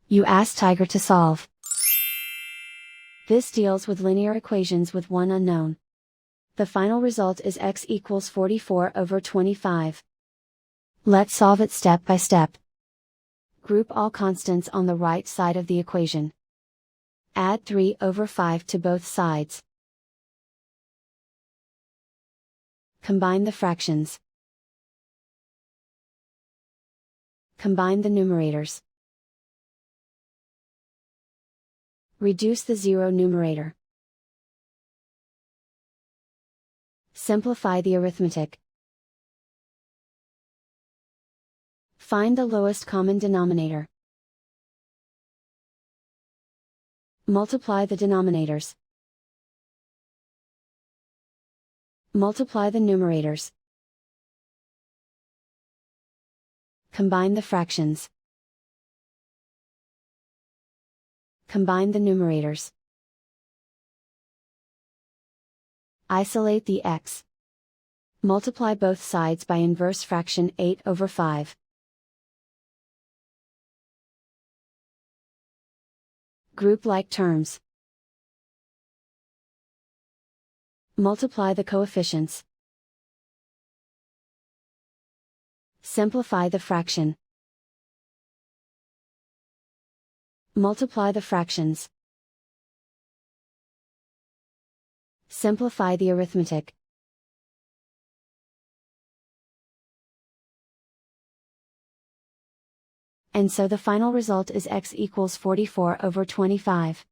You ask Tiger to solve. This deals with linear equations with one unknown. The final result is x equals 44 over 25. Let's solve it step by step. Group all constants on the right side of the equation. Add 3 over 5 to both sides. Combine the fractions. Combine the numerators. Reduce the zero numerator. Simplify the arithmetic. Find the lowest common denominator. Multiply the denominators. Multiply the numerators. Combine the fractions. Combine the numerators. Isolate the x. Multiply both sides by inverse fraction 8 over 5. Group like terms. Multiply the coefficients. Simplify the fraction. Multiply the fractions. Simplify the arithmetic. And so the final result is x equals 44 over 25.